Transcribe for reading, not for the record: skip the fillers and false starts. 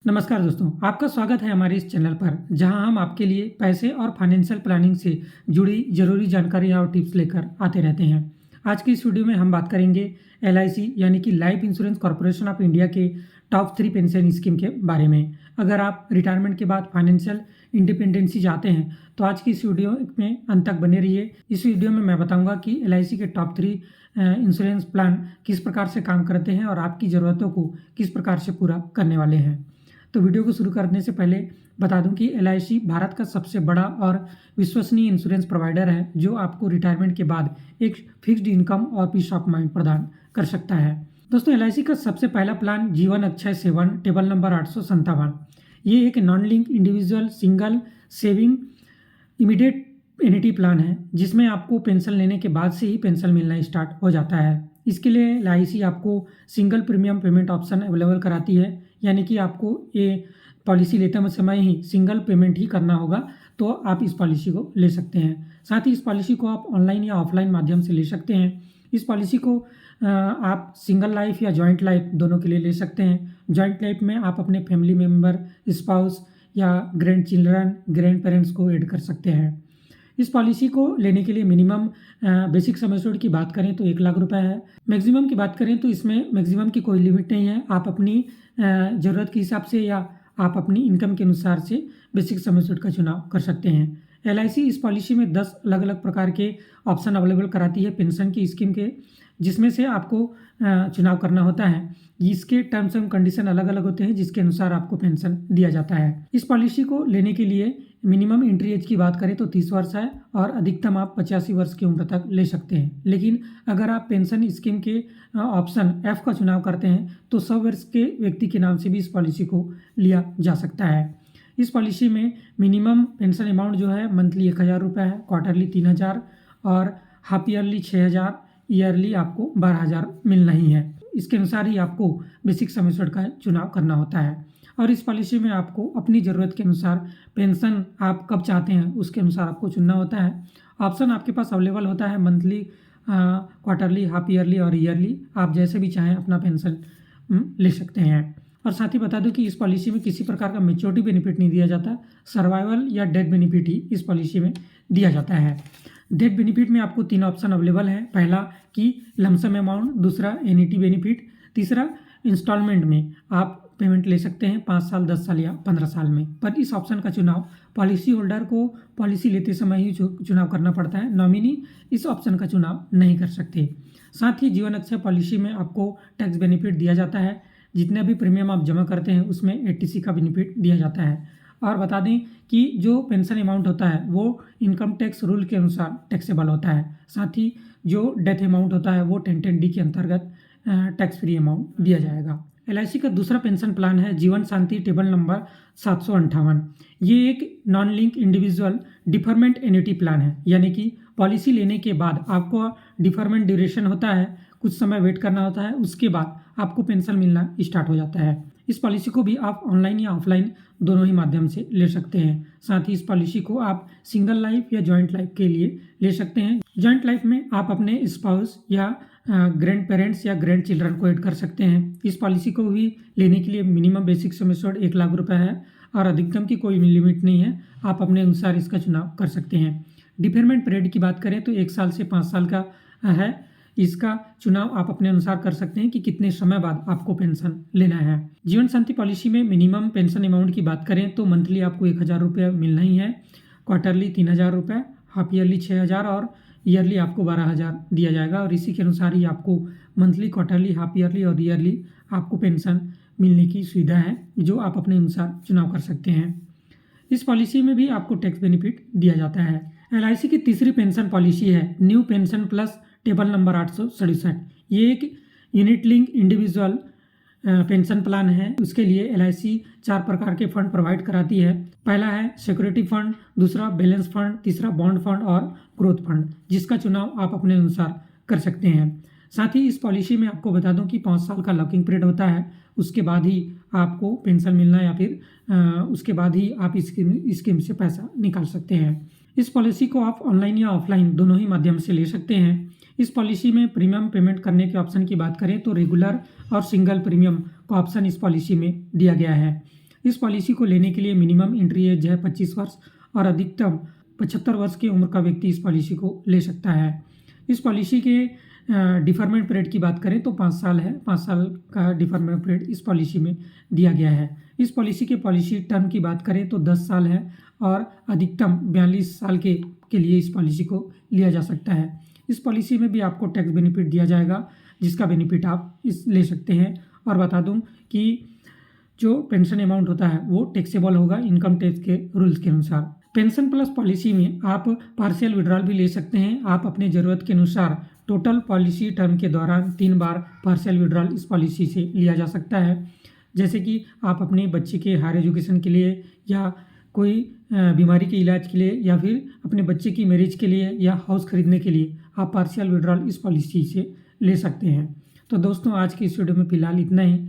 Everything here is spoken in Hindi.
नमस्कार दोस्तों, आपका स्वागत है हमारे इस चैनल पर जहां हम आपके लिए पैसे और फाइनेंशियल प्लानिंग से जुड़ी ज़रूरी जानकारियां और टिप्स लेकर आते रहते हैं। आज की इस वीडियो में हम बात करेंगे एलआईसी यानी कि life insurance corporation of India के टॉप 3 पेंशन स्कीम के बारे में। अगर आप रिटायरमेंट के बाद फाइनेंशियल इंडिपेंडेंसी चाहते हैं तो आज की इस वीडियो में अंत तक बने रहिए। इस वीडियो में मैं बताऊंगा कि एलआईसी के टॉप 3 इंश्योरेंस प्लान किस प्रकार से काम करते हैं और आपकी ज़रूरतों को किस प्रकार से पूरा करने वाले हैं। तो वीडियो को शुरू करने से पहले बता दूं कि एलआईसी भारत का सबसे बड़ा और विश्वसनीय इंश्योरेंस प्रोवाइडर है जो आपको रिटायरमेंट के बाद एक फिक्स्ड इनकम और पीस ऑफ माइंड प्रदान कर सकता है। दोस्तों, एलआईसी का सबसे पहला प्लान जीवन अक्षय सेवन टेबल नंबर 857। ये एक non link individual single saving immediate annuity plan है जिसमें आपको पेंशन लेने के बाद से ही पेंशन मिलना स्टार्ट हो जाता है। इसके लिए एलआईसी आपको single premium payment option available कराती है, यानी कि आपको ये पॉलिसी लेते समय ही सिंगल पेमेंट ही करना होगा तो आप इस पॉलिसी को ले सकते हैं। साथ ही इस पॉलिसी को आप ऑनलाइन या ऑफलाइन माध्यम से ले सकते हैं। इस पॉलिसी को आप सिंगल लाइफ या जॉइंट लाइफ दोनों के लिए ले सकते हैं। जॉइंट लाइफ में आप अपने फैमिली मेम्बर, स्पाउस या ग्रैंड चिल्ड्रन, ग्रैंड पेरेंट्स को ऐड कर सकते हैं। इस पॉलिसी को लेने के लिए मिनिमम बेसिक सम एश्योर्ड की बात करें तो 1 लाख रुपए है। मैक्सिमम की बात करें तो इसमें मैक्सिमम की कोई लिमिट नहीं है। आप अपनी ज़रूरत के हिसाब से या आप अपनी इनकम के अनुसार से बेसिक सम एश्योर्ड का चुनाव कर सकते हैं। एलआईसी इस पॉलिसी में 10 अलग अलग प्रकार के ऑप्शन अवेलेबल कराती है पेंशन की स्कीम के, जिसमें से आपको चुनाव करना होता है। इसके टर्म्स एंड कंडीशन अलग अलग होते हैं जिसके अनुसार आपको पेंशन दिया जाता है। इस पॉलिसी को लेने के लिए मिनिमम एंट्री एज की बात करें तो 30 वर्ष है और अधिकतम आप 85 वर्ष की उम्र तक ले सकते हैं। लेकिन अगर आप पेंशन स्कीम के ऑप्शन एफ का चुनाव करते हैं तो 100 वर्ष के व्यक्ति के नाम से भी इस पॉलिसी को लिया जा सकता है। इस पॉलिसी में मिनिमम पेंशन अमाउंट जो है मंथली 1000 रुपये है, क्वार्टरली 3000 और हाफ ईयरली 6000, ईयरली आपको 12000 मिलना ही है। इसके अनुसार ही आपको बेसिक सम एश्योर्ड का चुनाव करना होता है। और इस पॉलिसी में आपको अपनी ज़रूरत के अनुसार पेंशन आप कब चाहते हैं उसके अनुसार आपको चुनना होता है। ऑप्शन आपके पास अवेलेबल होता है मंथली, क्वार्टरली, हाफ ईयरली और ईयरली। आप जैसे भी चाहें अपना पेंशन ले सकते हैं। और साथ ही बता दूं कि इस पॉलिसी में किसी प्रकार का मैच्योरिटी बेनिफिट नहीं दिया जाता। सर्वाइवल या डेथ बेनिफिट ही इस पॉलिसी में दिया जाता है। डेथ बेनिफिट में आपको 3 ऑप्शन अवेलेबल हैं। पहला कि लमसम अमाउंट, दूसरा एन्युटी बेनिफिट, तीसरा इंस्टॉलमेंट में आप पेमेंट ले सकते हैं 5 साल, 10 साल या 15 साल में। पर इस ऑप्शन का चुनाव पॉलिसी होल्डर को पॉलिसी लेते समय ही चुनाव करना पड़ता है। नॉमिनी इस ऑप्शन का चुनाव नहीं कर सकते। साथ ही जीवन अक्षय पॉलिसी में आपको टैक्स बेनिफिट दिया जाता है। जितने भी प्रीमियम आप जमा करते हैं उसमें एटीसी का बेनिफिट दिया जाता है। और बता दें कि जो पेंशन अमाउंट होता है वो इनकम टैक्स रूल के अनुसार टैक्सेबल होता है। साथ ही जो डेथ अमाउंट होता है वो 1010D के अंतर्गत टैक्स फ्री अमाउंट दिया जाएगा। एलआईसी का दूसरा पेंशन प्लान है जीवन शांति टेबल नंबर 758। ये एक non link individual deferment annuity plan है, यानी कि पॉलिसी लेने के बाद आपको डिफरमेंट ड्यूरेशन होता है, कुछ समय वेट करना होता है, उसके बाद आपको पेंशन मिलना स्टार्ट हो जाता है। इस पॉलिसी को भी आप ऑनलाइन या ऑफलाइन दोनों ही माध्यम से ले सकते हैं। साथ ही इस पॉलिसी को आप सिंगल लाइफ या जॉइंट लाइफ के लिए ले सकते हैं। जॉइंट लाइफ में आप अपने स्पाउस या ग्रैंड पेरेंट्स या ग्रैंड चिल्ड्रन को ऐड कर सकते हैं। इस पॉलिसी को भी लेने के लिए minimum basic sum assured 1 lakh रुपए है और अधिकतम की कोई लिमिट नहीं है। आप अपने अनुसार इसका चुनाव कर सकते हैं। डिफरमेंट पीरियड की बात करें तो 1 साल से 5 साल का है। इसका चुनाव आप अपने अनुसार कर सकते हैं कि कितने समय बाद आपको पेंशन लेना है। जीवन शांति पॉलिसी में मिनिमम पेंशन अमाउंट की बात करें तो मंथली आपको 1000 रुपये मिलना ही है, क्वार्टरली 3000 रुपये, हाफ ईयरली 6000 और ईयरली आपको 12000 दिया जाएगा। और इसी के अनुसार ही आपको मंथली, क्वार्टरली, हाफ ईयरली और ईयरली आपको पेंशन मिलने की सुविधा है जो आप अपने अनुसार चुनाव कर सकते हैं। इस पॉलिसी में भी आपको टैक्स बेनिफिट दिया जाता है। एलआईसी की तीसरी पेंशन पॉलिसी है new pension plus table number 867। ये एक unit link individual pension plan है। उसके लिए एलआईसी 4 प्रकार के फंड प्रोवाइड कराती है। पहला है सिक्योरिटी फंड, दूसरा बैलेंस फंड, तीसरा बॉन्ड फंड और ग्रोथ फंड, जिसका चुनाव आप अपने अनुसार कर सकते हैं। साथ ही इस पॉलिसी में आपको बता दूं कि 5 साल का लॉकिंग पीरियड होता है। उसके बाद ही आपको पेंशन मिलना या फिर उसके बाद ही आप इस स्कीम से पैसा निकाल सकते हैं। इस पॉलिसी को आप ऑनलाइन या ऑफलाइन दोनों ही माध्यम से ले सकते हैं। इस पॉलिसी में प्रीमियम पेमेंट करने के ऑप्शन की बात करें तो रेगुलर और सिंगल प्रीमियम का ऑप्शन इस पॉलिसी में दिया गया है। इस पॉलिसी को लेने के लिए मिनिमम एंट्री एज है 25 वर्ष और अधिकतम 75 वर्ष की उम्र का व्यक्ति इस पॉलिसी को ले सकता है। इस पॉलिसी के डिफरमेंट पीरियड की बात करें तो 5 साल है। 5 साल का डिफरमेंट पीरियड इस पॉलिसी में दिया गया है। इस पॉलिसी के पॉलिसी टर्म की बात करें तो 10 साल है और अधिकतम 42 साल के लिए इस पॉलिसी को लिया जा सकता है। इस पॉलिसी में भी आपको टैक्स बेनिफिट दिया जाएगा, जिसका बेनिफिट आप ले सकते हैं। और बता दूं कि जो पेंशन अमाउंट होता है वो टैक्सेबल होगा इनकम टैक्स के रूल्स के अनुसार। पेंशन प्लस पॉलिसी में आप पार्शियल विड्रॉल भी ले सकते हैं। आप अपने ज़रूरत के अनुसार टोटल पॉलिसी टर्म के दौरान 3 बार पार्शियल विड्रॉल इस पॉलिसी से लिया जा सकता है। जैसे कि आप अपने बच्चे के हायर एजुकेशन के लिए या कोई बीमारी के इलाज के लिए या फिर अपने बच्चे की मैरिज के लिए या हाउस खरीदने के लिए आप पार्शियल विड्रॉल इस पॉलिसी से ले सकते हैं। तो दोस्तों, आज की इस वीडियो में फ़िलहाल इतना ही।